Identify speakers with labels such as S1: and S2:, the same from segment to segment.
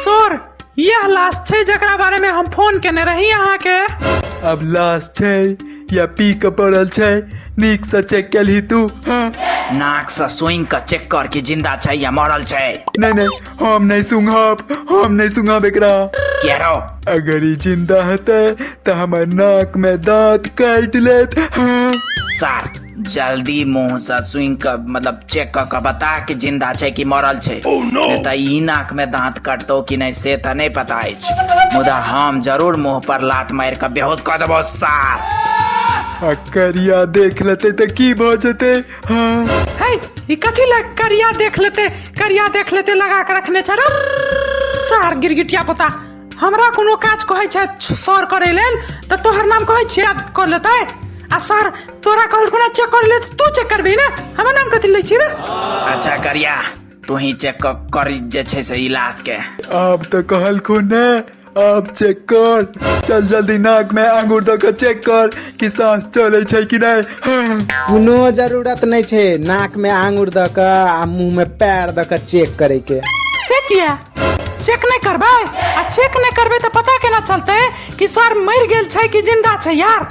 S1: Sir यह लाश छै जकरा बारे में हम फोन केने रही अहाँ के।
S2: अब लाश छै या पी के पड़ल छै नीक से चेक केलही तू? हाँ?
S3: नाक से सुई के चेक कर कि जिंदा छै या मरल छै।
S2: नहीं हम नहीं सुंघब एकरा।
S3: क्या रो?
S2: अगर ये जिंदा हेतै तो हमर नाक में दांत काट लेत। हाँ?
S3: सर जल्दी मुंह से सुई के मतलब चेक कर बता कि जिंदा छै कि मरल छै। नहीं तो ई नाक में दांत कटतो कि नहीं से तो नहीं पता है, मुदा हम जरूर मुंह पर लात मार के बेहोश कर देबो सर।
S2: करिया देख लेते तो की भ जते। हाँ?
S1: ई कथी लग करिया देख लेते लगा के रखने छ सर। गिरगिटिया पता हमरा कोनो काज कहै छै सर करे लेल तो तोहर नाम कहै छियै कर लेतै। आ सर तोरा कहल कोना चेक कर ले तू चेक करबी ना, हमर नाम कथी लै छी रे?
S3: अच्छा करिया तू ही चेक कर जे छै से इलाज के।
S2: अब तो कहल को ने अब चेक कर। चल जल्दी नाक में आंगूर दे के चेक कर कि सांस चले छै कि नहीं। हाँ?
S4: कोनो जरूरत नहीं छै नाक में आंगूर दे के आ मुंह में पैर दे के चेक करे के।
S1: से किया चेक नहीं करबै? आ चेक नहीं करबै तो पता केना चलते कि सर मर गेल छै कि जिंदा छै यार?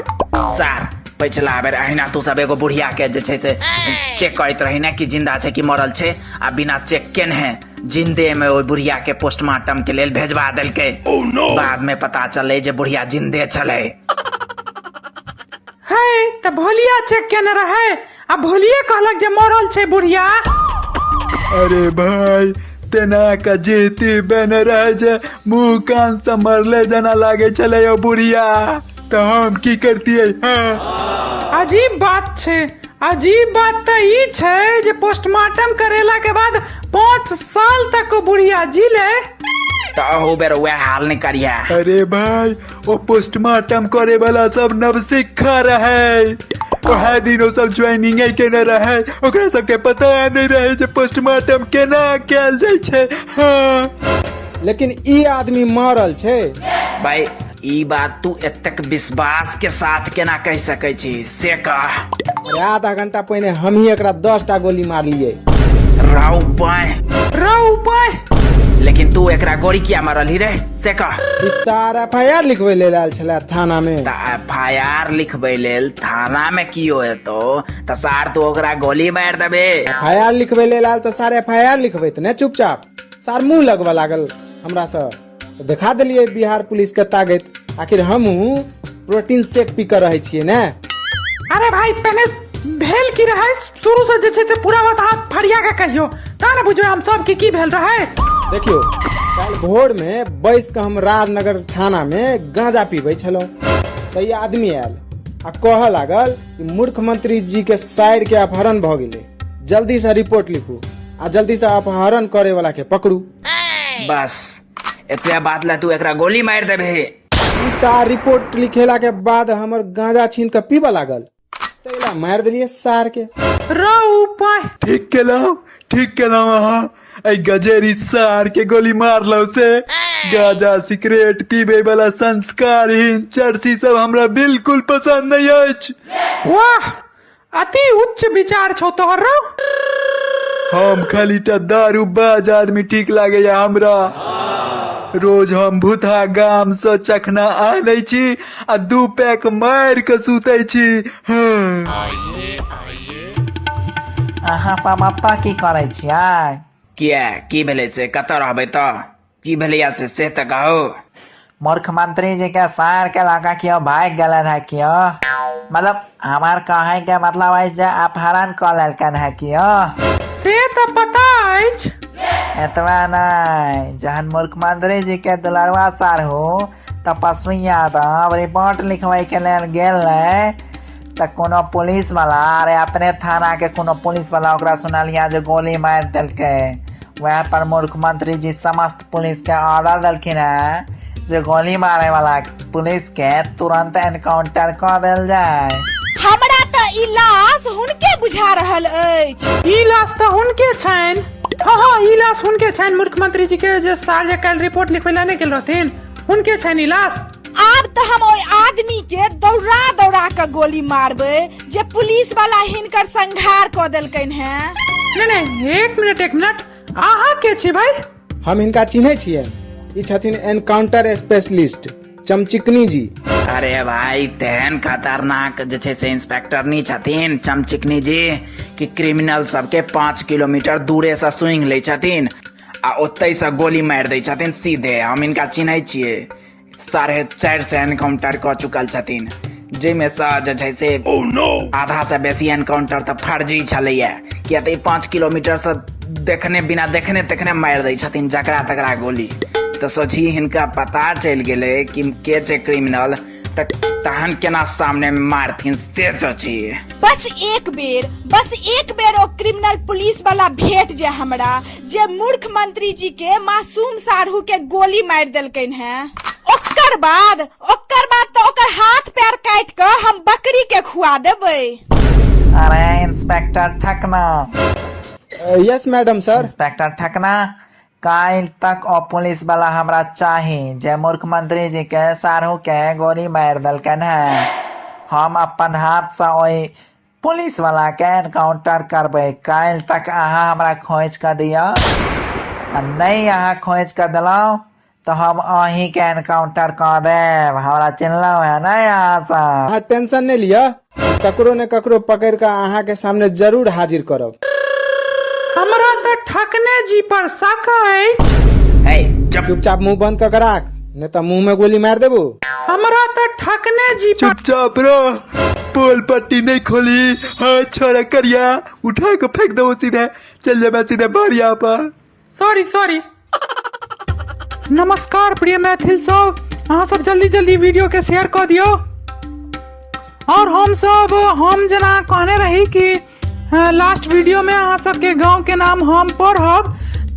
S3: सर पिछला बेर अहिना तू सब एगो बुढ़िया के जे छै से चेक करैत रही ना कि जिंदा छै कि मरल छै, आ बिना चेक केने जिंदे में ओइ बुढ़िया के पोस्टमार्टम के लेल भेजवा देलकै। बाद में पता चले जे बुढ़िया जिंदे छले।
S1: है त भोलिया चेक केने रहे आ भोलिए कहलक जे मरल छै बुढ़िया।
S2: अरे भाई तेना का जेती बन रहे जे मुंह कान से मरले जना लागे चले यो बुढ़िया, तो हम की करतिए? हाँ?
S1: अजीब बात छै। अजीब बात तो ई छै जे पोस्टमार्टम करेला के बाद 5 साल तक वो बुढ़िया जी ले।
S3: तो बेर वह हाल नहीं करिया।
S2: अरे भाई वो पोस्टमार्टम करे वाला सब नवसिखा रहे, वह दिन वो सब ज्वाइनिंग केने रहे, ओकरा सबके पता नहीं रहे जे पोस्टमार्टम केना कैल जाय छै। हाँ?
S4: लेकिन ई आदमी मरल छै।
S3: भाई ई बात तू एतक विश्वास के साथ केना कह सकै छी से कह।
S4: अरे आधा घंटा पहले हम ही एकरा 10टा गोली मारलिए।
S3: राव पाए लेकिन तू एकरा गोली किया मारल रे से कह।
S4: ई सारा FIR लिखबै लेल आयल छले थाना में।
S3: त FIR लिखबै लेल थाना में की होए तो त सार तू ओकरा गोली मार देबे।
S4: FIR लिखबै लेल आयल त सारे FIR लिखबै त ने चुपचाप। सार मुंह लगवा लागल हमरा से, तो दिखा दिलिए बिहार पुलिस के ताकत। आखिर हम प्रोटीन शेक पी कर रहे छिए ने।
S1: अरे भाई पहले भेल की रहे शुरू से जे छै पूरा बात हाथ फरिया के कहियो ता न बुझबे हम सब की भेल रहे।
S4: देखियो कल भोर में बैस के हम राजनगर थाना में गांजा पीबै छलौ, तो ये आदमी आयल आ कह लागल कि मुख्यमंत्री जी के साइड के अपहरण भ गेलै, जल्दी से रिपोर्ट लिखू आ जल्दी से अपहरण करे वाला के पकड़ू।
S3: बस एते बात ला तू एकरा गोली मार देबे।
S4: ई सार रिपोर्ट लिखेला के बाद हमर गांजा छीन के पीबा लागल, तैला मार दिलिए सार के।
S1: राव पाए
S2: ठीक केलौ अहाँ। ऐ गजेरी सार के गोली मारलो से गाजा सिगरेट पीबे वाला संस्कारहीन चर्सी सब हमरा बिल्कुल पसंद नहीं अछि।
S1: वाह अति उच्च विचार छौ तोहर।
S2: हम खाली टा दारू बाज आदमी ठीक लागे या हमरा। रोज हम भूथा गाम से चखना आनै छी आ 2 पैक मार के सुतै छी। हाँ?
S5: अहाँ सब अपना की करे छियै?
S3: किया की भेले से कत रहबे त की भेले से त कहो।
S5: मुख्यमंत्री जी के सार के लगा क्यों भाग गलन है क्यों? मतलब हमार कहे के मतलब है जे अपहरण कर लेलकन है क्यों?
S1: से तो पता अछि।
S5: एतवा नहीं, जहन मुख्यमंत्री जी के दुलरवा सार हो तपस्वी यादव रिपोर्ट लिखवाई के लेल गेल त कोनो पुलिस वाला अरे अपने थाना के कोनो पुलिस वाला ओकरा सुनलिया जे गोली मार देलके। वहाँ पर मुख्यमंत्री जी समस्त पुलिस के ऑर्डर देलखिन है जे गोली मारे वाला पुलिस के तुरंत एनकाउंटर कर देल जाए।
S6: हमरा त ई लाश हुनके बुझा रहल अछि।
S1: ई लाश त हुनके छनि। हाँ ई लाश हुनके छनि। मुख्यमंत्री जी के जे सार जे कल रिपोर्ट लिखवेला नहीं गेल रहथिन हुनके छनि ई लाश।
S6: आब त हम ओइ आदमी के दौड़ा के गोली मारबे जे पुलिस वाला हिनकर संघार क देलकैन है।
S1: नहीं एक मिनट अहाँ के छी भाई?
S4: हम इनका चिन्हे छियै। ई छथिन एनकाउंटर स्पेशलिस्ट चमचिकनी जी।
S3: अरे भाई तेहन खतरनाक जे छै से इंस्पेक्टर नहीं छथिन चमचिकनी जी कि क्रिमिनल सबके 5 किलोमीटर दूरे से सुइंग ले छथिन आ ओतै से गोली मार दै छथिन सीधे। हम इनका चिन्है छियै, 450 एनकाउंटर कऽ चुकल छथिन, जाहिमे से जे छै से आधा से बेसी एनकाउंटर तऽ फर्जी छलैया, किया तऽ 5 किलोमीटर से देखने बिना देखने तखने मार दै छथिन जकरा तकरा गोली। तो सोची हिनका पता चल गेले कि के छै क्रिमिनल, तहन केना सामने में मारथिन से सोची।
S6: बस एक बेर ओ क्रिमिनल पुलिस वाला भेट जे हमरा जे मूर्ख मंत्री जी के मासूम साढ़ू के गोली मार देलकैन है, ओकर बाद तो ओकर हाथ पैर काट के हम बकरी के खुआ देबै।
S5: अरे इंस्पेक्टर ठकना,
S4: यस मैडम सर।
S5: इंस्पेक्टर ठकना, काल तक ओ पुलिस वाला हमरा चाही जे मूर्ख मंत्री जी के साढ़ू के गोली मार देलकन है। हम अपन हाथ से ओई पुलिस वाला के एनकाउंटर करबै। काल तक अहाँ हमरा खोज कर दिया, नहीं अहाँ खोज कर दिलौ तो हम अहीं के एनकाउंटर कर देब। हमरा चिन्हलौ है ना यहाँ से।
S4: अहाँ टेंशन नहीं लिया, ककरो ने ककरो पकड़ के अहाँ के सामने जरूर हाजिर करब।
S1: हमरा तो ठकने जी पर शक अछि।
S3: हे चुप,
S4: चुपचाप मुंह बंद कर राख, नहीं तो मुंह में गोली मार देबो।
S1: हमरा तो ठकने जी पर
S2: चुपचाप रहो, पोल पट्टी नहीं खोली। हाँ छोरा करिया, उठा के फेंक दो सीधे, चल जा सीधे बढ़िया पर।
S1: सॉरी। नमस्कार प्रिय मैथिल सब, अहाँ सब जल्दी वीडियो के शेयर कर दियो। और हम जना कहने रही कि लास्ट वीडियो में अहाँ सबके गांव के नाम हम पढ़ब,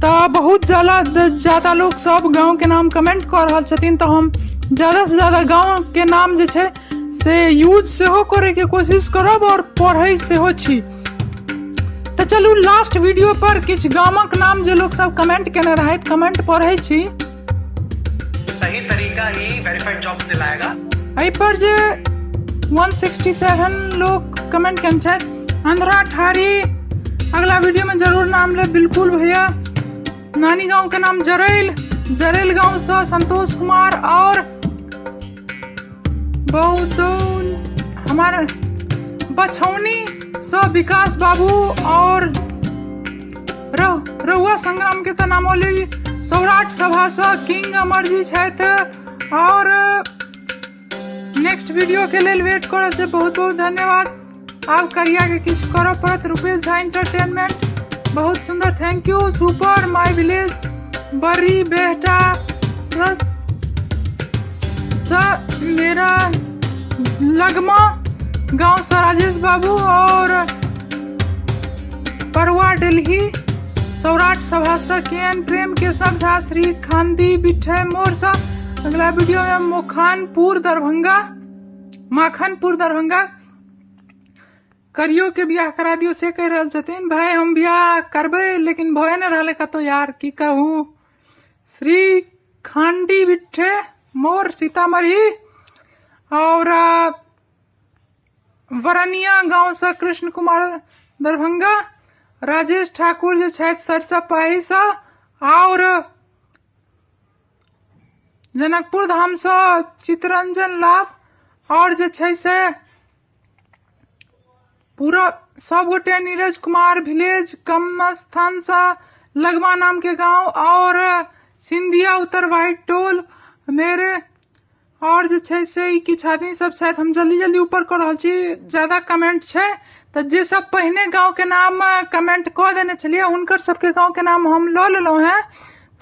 S1: तो बहुत ज्यादा लोग सब गांव के नाम कमेंट कर रहल छथिन, तो हम ज्यादा से ज्यादा गांव के नाम जे छै से यूज सेहो करे के कोशिश करब और पढ़ै सेहो छी। तो चलू लास्ट वीडियो पर किछ गामक नाम जे लोग सब कमेंट केने रहे कमेंट पढ़ै छी।
S7: सही तरीका ही वेरीफाइड जॉब दिलाएगा।
S1: एहि पर जे 167 लोग कमेंट केने छथि। अंधरा ठारी अगला वीडियो में जरूर नाम ले, बिल्कुल भैया। नानी गांव के नाम जरेल गांव से संतोष कुमार और बौदौल हमारे बछौनी से विकास बाबू और रहुआ संग्राम के तो नाम होली। सौराठ सभा से किंग अमर जी छथि और नेक्स्ट वीडियो के लिए वेट करत है। बहुत धन्यवाद। आप करिया के किछ करो पड़त। रुपेश झा एंटरटेनमेंट, बहुत सुंदर, thank you. Super my village बड़ी बेटा प्लस मेरा लगमा गांव से राजेश बाबू और परवा दिल्ली सौराठ सभा से केएन प्रेम के सब झा श्री खानदी बिठे मोर सा। अगला वीडियो में माखनपुर दरभंगा करियो के बियाह करा दियो से कह रहल छथिन। भाई हम बियाह करबे लेकिन भय न रहले कतो यार, की कहूँ। श्री खांडी बिठे मोर सीतामढ़ी और वरनिया गांव से कृष्ण कुमार दरभंगा। राजेश ठाकुर जे छथि सरसा पाही से और जनकपुर धाम से चितरंजन लाभ और जे छै से पूरा सब गोटे नीरज कुमार विलेज कमस्थान सा लगमा नाम के गांव और सिंधिया उत्तर वाइट टोल मेरे और जे छै से किछ आदमी सब शायद हम जल्दी ऊपर कर रहल छी, ज्यादा कमेंट छै तो जे सब पहले गांव के नाम कमेंट कर देने चलिए हुनकर सबके गांव के नाम हम ल लेलौ हैं।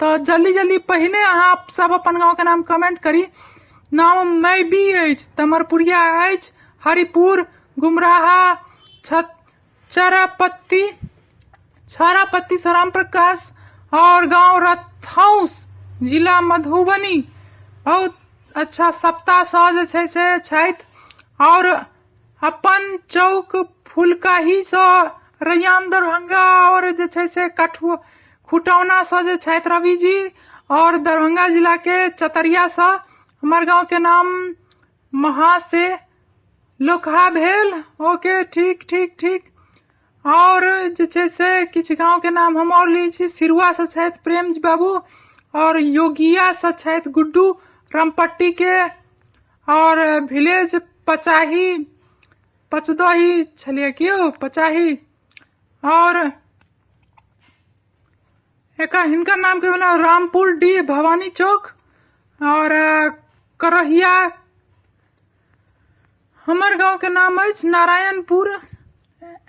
S1: तो जल्दी पहले अहाँ सब अपन गांव के नाम कमेंट करी। नाम मैं भी अछि, तमरपुरिया अछि, हरिपुर, गुमराहा, छारापत्ती सराम प्रकाश और गांव रथौस जिला मधुबनी। बहुत अच्छा सप्ताह सह जे से छथि और अपन चौक फुलकाही से रैयाम दरभंगा और जे से खुटौना से जे छथि रवि जी और दरभंगा जिला के चतरिया से हमार गांव के नाम महा से लोकहा भेल। ओके ठीक और जे से किछ गांव के नाम हम और ली छी। सिरुआ से छथि प्रेम बाबू और योगिया से छथि गुड्डू रामपट्टी के, और विलेज पचाही पचदही छलिए कियो पचाही, और एक हिनकर नाम के भेल रामपुर डी भवानी चौक, और करहिया हमर गांव के नाम अछि नारायणपुर।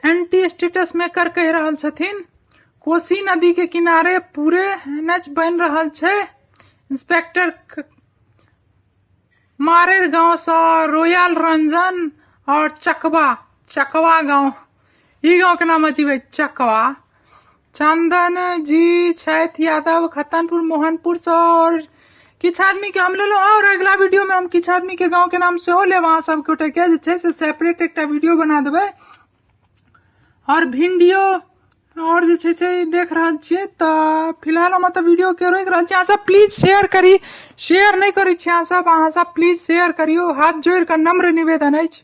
S1: एंटी स्टेटस मेकर कह रहल छथिन कोसी नदी के किनारे पूरे एनएच बन रहल छै। इंस्पेक्टर मारेर गांव से रोयल रंजन और चकवा गांव, ई गांव के नाम अछि चकवा। चंदन जी छथि यादव खतनपुर मोहनपुर से, और किछ आदमी के हम लेलो, और अगला वीडियो में हम किछ आदमी के गांव के नाम से हो ले, वहां सब गोटे के जे छै से सेपरेट एक वीडियो बना देबै। और भिंडियो और जे छै से देख रहल छियै, तऽ फिलहाल हम तऽ वीडियो के रोक रहल छी। अहाँ सब प्लीज शेयर करी, शेयर नहीं करी छी अहाँ सब प्लीज शेयर करियो, हाथ जोड़ कर नम्र निवेदन अछि।